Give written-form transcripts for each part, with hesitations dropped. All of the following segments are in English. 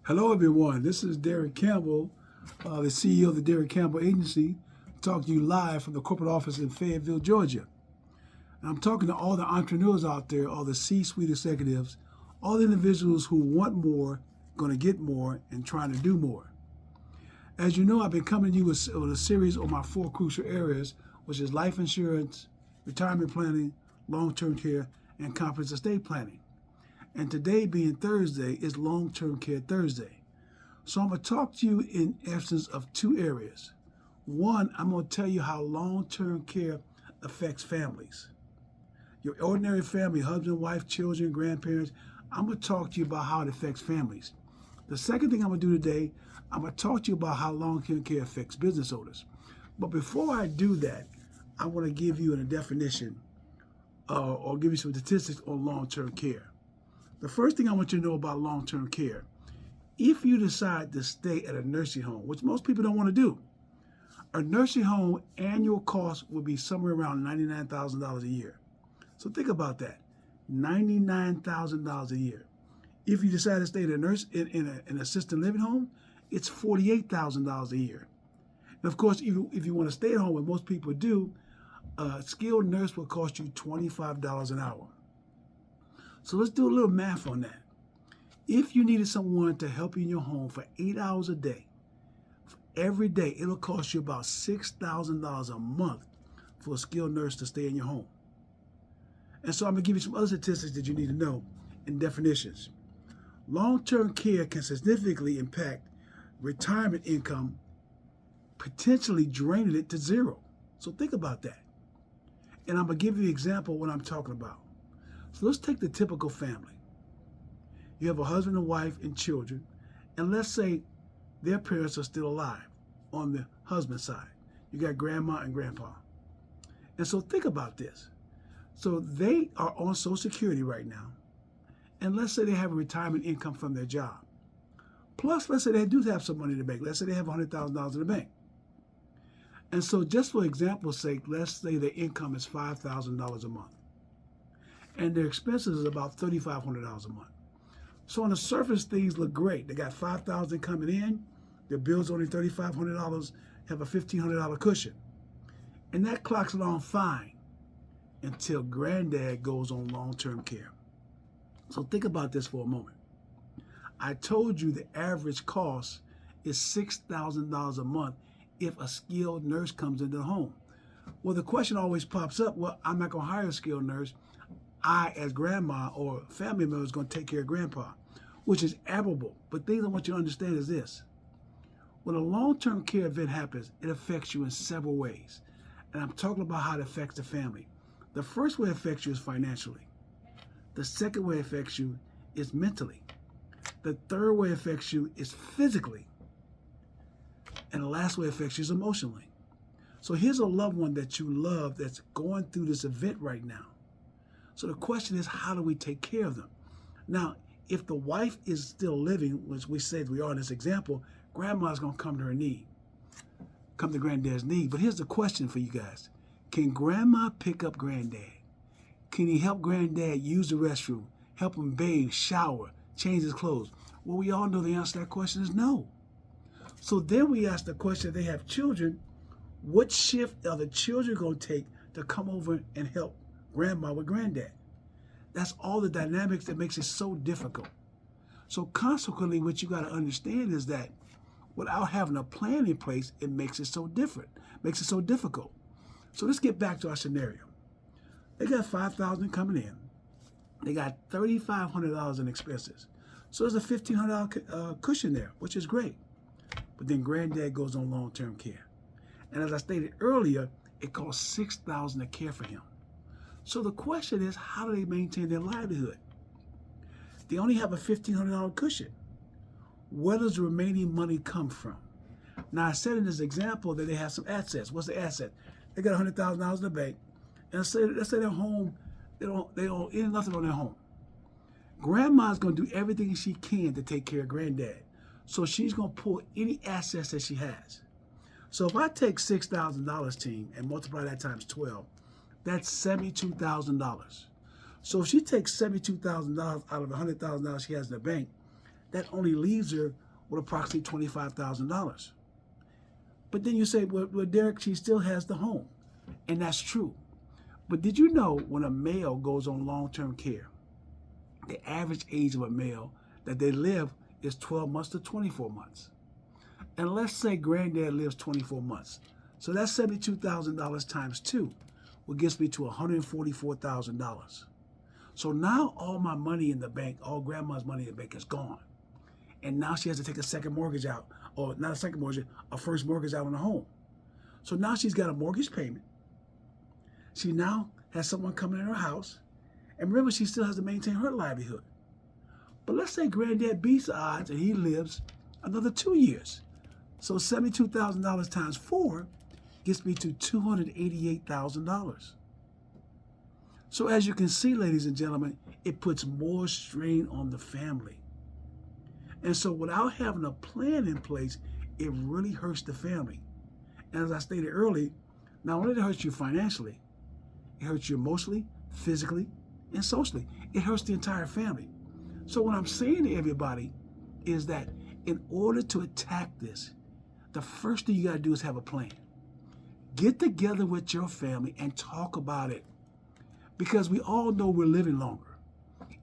Hello, everyone. This is Derek Campbell, the CEO of the Derek Campbell Agency, talking to you live from the corporate office in Fayetteville, Georgia. And I'm talking to all the entrepreneurs out there, all the C-suite executives, all the individuals who want more, going to get more, and trying to do more. As you know, I've been coming to you with a series on my 4 crucial areas, which is life insurance, retirement planning, long-term care, and comprehensive estate planning. And today, being Thursday, is Long-Term Care Thursday. So I'm going to talk to you in essence of 2 areas. One, I'm going to tell you how long-term care affects families. Your ordinary family, husband, wife, children, grandparents, I'm going to talk to you about how it affects families. The second thing I'm going to do today, I'm going to talk to you about how long-term care affects business owners. But before I do that, I want to give you a definition or give you some statistics on long-term care. The first thing I want you to know about long-term care, if you decide to stay at a nursing home, which most people don't want to do, a nursing home annual cost will be somewhere around $99,000 a year. So think about that, $99,000 a year. If you decide to stay at in an assisted living home, it's $48,000 a year. And of course, if you want to stay at home, what most people do, a skilled nurse will cost you $25 an hour. So let's do a little math on that. If you needed someone to help you in your home for 8 hours a day, every day, it'll cost you about $6,000 a month for a skilled nurse to stay in your home. And so I'm going to give you some other statistics that you need to know and definitions. Long-term care can significantly impact retirement income, potentially draining it to zero. So think about that. And I'm going to give you an example of what I'm talking about. So let's take the typical family. You have a husband and wife and children, and let's say their parents are still alive on the husband's side. You got grandma and grandpa. And so think about this. So they are on Social Security right now, and let's say they have a retirement income from their job. Plus, let's say they do have some money in the bank. Let's say they have $100,000 in the bank. And so just for example's sake, let's say their income is $5,000 a month. And their expenses is about $3,500 a month. So on the surface, things look great. They got $5,000 coming in. Their bill's only $3,500, have a $1,500 cushion. And that clocks along fine until granddad goes on long-term care. So think about this for a moment. I told you the average cost is $6,000 a month if a skilled nurse comes into the home. Well, the question always pops up, well, I'm not going to hire a skilled nurse. I, as grandma or family member, is going to take care of grandpa, which is admirable. But things I want you to understand is this. When a long-term care event happens, it affects you in several ways. And I'm talking about how it affects the family. The first way it affects you is financially. The second way it affects you is mentally. The third way it affects you is physically. And the last way it affects you is emotionally. So here's a loved one that you love that's going through this event right now. So the question is, how do we take care of them? Now, if the wife is still living, which we said we are in this example, grandma's going to come to her knee, come to granddad's knee. But here's the question for you guys. Can grandma pick up granddad? Can he help granddad use the restroom, help him bathe, shower, change his clothes? Well, we all know the answer to that question is no. So then we ask the question, if they have children, what shift are the children going to take to come over and help grandma with granddad? That's all the dynamics that makes it so difficult. So consequently, what you got to understand is that without having a plan in place, it makes it so different, makes it so difficult. So let's get back to our scenario. They got $5,000 coming in. They got $3,500 in expenses. So there's a $1,500 cushion there, which is great. But then granddad goes on long-term care. And as I stated earlier, it costs $6,000 to care for him. So the question is, how do they maintain their livelihood? They only have a $1,500 cushion. Where does the remaining money come from? Now, I said in this example that they have some assets. What's the asset? They got $100,000 in the bank. And let's say their home, they don't eat nothing on their home. Grandma's going to do everything she can to take care of granddad. So she's going to pull any assets that she has. So if I take $6,000, team, and multiply that times 12, that's $72,000. So if she takes $72,000 out of the $100,000 she has in the bank, that only leaves her with approximately $25,000. But then you say, well, Derek, she still has the home. And that's true. But did you know when a male goes on long-term care, the average age of a male that they live is 12 months to 24 months. And let's say granddad lives 24 months. So that's $72,000 times 2, which gets me to $144,000. So now all my money in the bank, all grandma's money in the bank is gone. And now she has to take a second mortgage out, or not a second mortgage, a first mortgage out on the home. So now she's got a mortgage payment. She now has someone coming in her house. And remember, she still has to maintain her livelihood. But let's say granddad beats the odds and he lives another 2 years. So $72,000 times 4 gets me to $288,000. So as you can see, ladies and gentlemen, it puts more strain on the family. And so without having a plan in place, it really hurts the family. And as I stated earlier, not only does it hurt you financially, it hurts you emotionally, physically, and socially. It hurts the entire family. So what I'm saying to everybody is that in order to attack this, the first thing you got to do is have a plan. Get together with your family and talk about it. Because we all know we're living longer.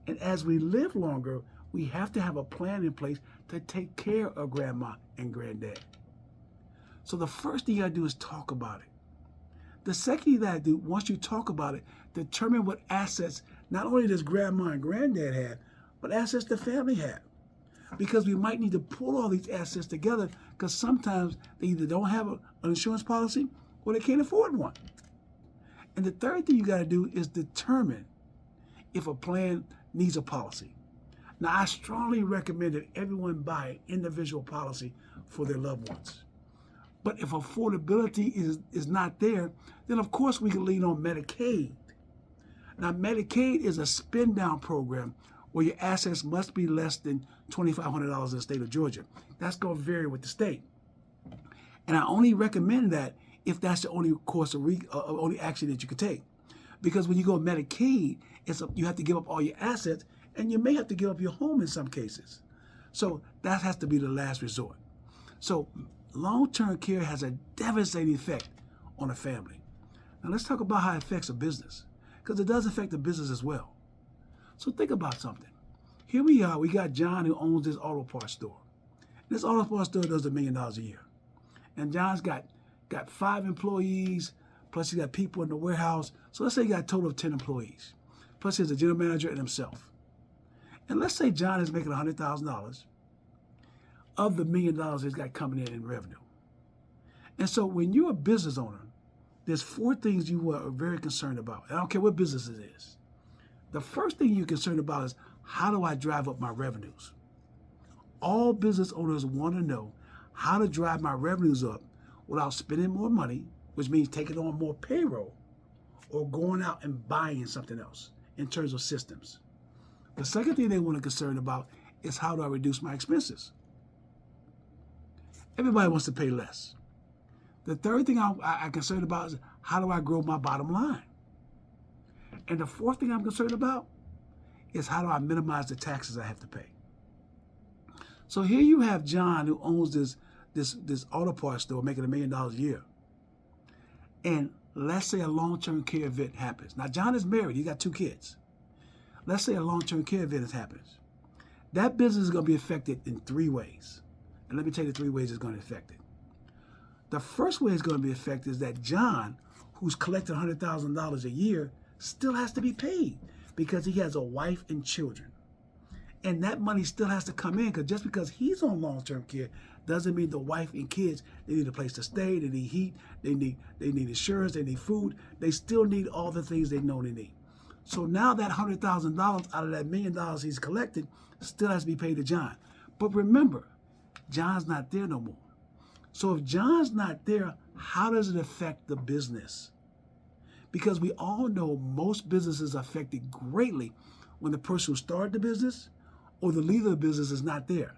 And as we live longer, we have to have a plan in place to take care of grandma and granddad. So the first thing you got to do is talk about it. The second thing you got to do, once you talk about it, determine what assets not only does grandma and granddad have, but assets the family have. Because we might need to pull all these assets together because sometimes they either don't have an insurance policy or they can't afford one. And the third thing you got to do is determine if a plan needs a policy. Now, I strongly recommend that everyone buy an individual policy for their loved ones. But if affordability is not there, then of course we can lean on Medicaid. Now, Medicaid is a spin-down program where your assets must be less than $2,500 in the state of Georgia. That's going to vary with the state. And I only recommend that if that's the only course of only action that you can take. Because when you go Medicaid, you have to give up all your assets, and you may have to give up your home in some cases. So that has to be the last resort. So long-term care has a devastating effect on a family. Now let's talk about how it affects a business, because it does affect the business as well. So think about something. Here we are, we got John who owns this auto parts store. This auto parts store does $1 million a year. And John's got 5 employees, plus he got people in the warehouse. So let's say he got a total of 10 employees. Plus he has a general manager and himself. And let's say John is making $100,000 of the $1 million he's got coming in revenue. And so when you're a business owner, there's 4 things you are very concerned about. I don't care what business it is. The first thing you're concerned about is, how do I drive up my revenues? All business owners want to know how to drive my revenues up without spending more money, which means taking on more payroll, or going out and buying something else in terms of systems. The second thing they want to be concerned about is, how do I reduce my expenses? Everybody wants to pay less. The third thing I'm concerned about is, how do I grow my bottom line? And the fourth thing I'm concerned about is, how do I minimize the taxes I have to pay? So here you have John, who owns this auto parts store, making $1 million a year. And let's say a long-term care event happens. Now, John is married. He got 2 kids. Let's say a long-term care event happens. That business is going to be affected in 3 ways. And let me tell you the 3 ways it's going to be affected. The first way it's going to be affected is that John, who's collecting $100,000 a year, still has to be paid because he has a wife and children. And that money still has to come in, because just because he's on long-term care doesn't mean the wife and kids, they need a place to stay, they need heat, they need insurance, they need food. They still need all the things they know they need. So now that $100,000 out of that $1 million he's collected still has to be paid to John. But remember, John's not there no more. So if John's not there, how does it affect the business? Because we all know most businesses are affected greatly when the person who started the business or the leader of the business is not there.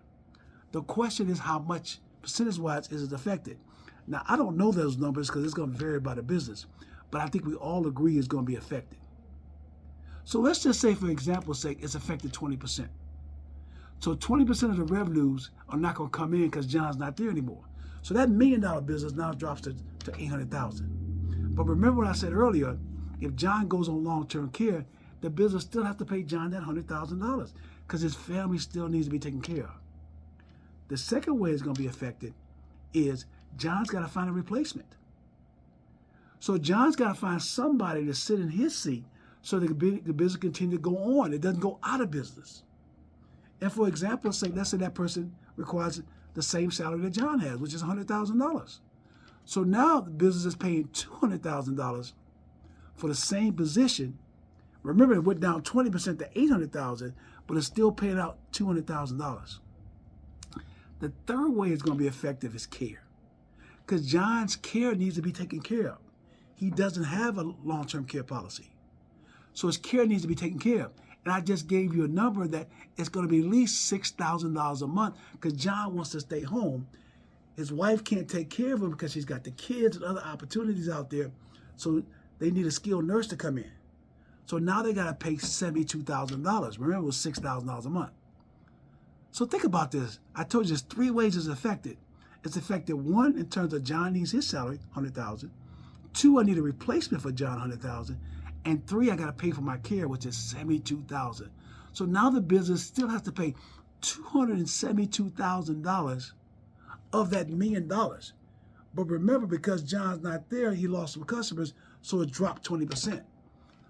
The question is, how much percentage-wise is it affected? Now, I don't know those numbers because it's going to vary by the business, but I think we all agree it's going to be affected. So let's just say, for example's sake, it's affected 20%. So 20% of the revenues are not going to come in because John's not there anymore. So that $1 million business now drops to 800,000. But remember what I said earlier, if John goes on long-term care, the business still has to pay John that $100,000 because his family still needs to be taken care of. The second way it's going to be affected is John's got to find a replacement. So John's got to find somebody to sit in his seat so that the business continue to go on. It doesn't go out of business. And for example, let's say that person requires the same salary that John has, which is $100,000. So now the business is paying $200,000 for the same position. Remember, it went down 20% to $800,000, but it's still paying out $200,000. The third way it's going to be effective is care, because John's care needs to be taken care of. He doesn't have a long-term care policy, so his care needs to be taken care of. And I just gave you a number that it's going to be at least $6,000 a month because John wants to stay home. His wife can't take care of him because she's got the kids and other opportunities out there, so they need a skilled nurse to come in. So now they got to pay $72,000. Remember, it was $6,000 a month. So think about this. I told you there's three ways it's affected. It's affected, one, in terms of John needs his salary, $100,000. Two, I need a replacement for John, $100,000. And three, I got to pay for my care, which is $72,000. So now the business still has to pay $272,000 of that $1 million. But remember, because John's not there, he lost some customers, so it dropped 20%.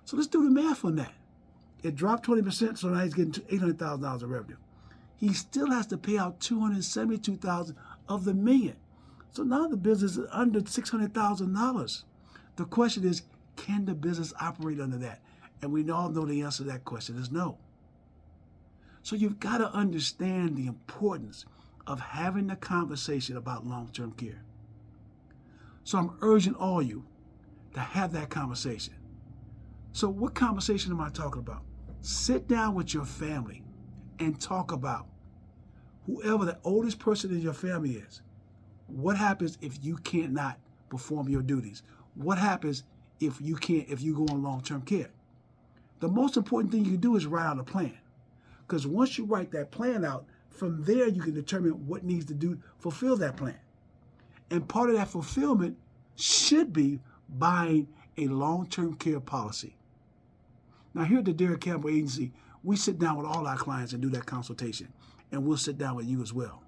So let's do the math on that. It dropped 20%, so now he's getting $800,000 of revenue. He still has to pay out $272,000 of the $1 million. So now the business is under $600,000. The question is, can the business operate under that? And we all know the answer to that question is no. So you've got to understand the importance of having a conversation about long-term care. So I'm urging all you to have that conversation. So what conversation am I talking about? Sit down with your family and talk about whoever the oldest person in your family is. What happens if you cannot perform your duties? What happens if you go on long-term care? The most important thing you can do is write out a plan. Because once you write that plan out, from there you can determine what needs to fulfill that plan. And part of that fulfillment should be buying a long-term care policy. Now here at the Derek Campbell Agency, we sit down with all our clients and do that consultation. And we'll sit down with you as well.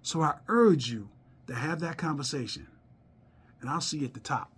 So I urge you to have that conversation. And I'll see you at the top.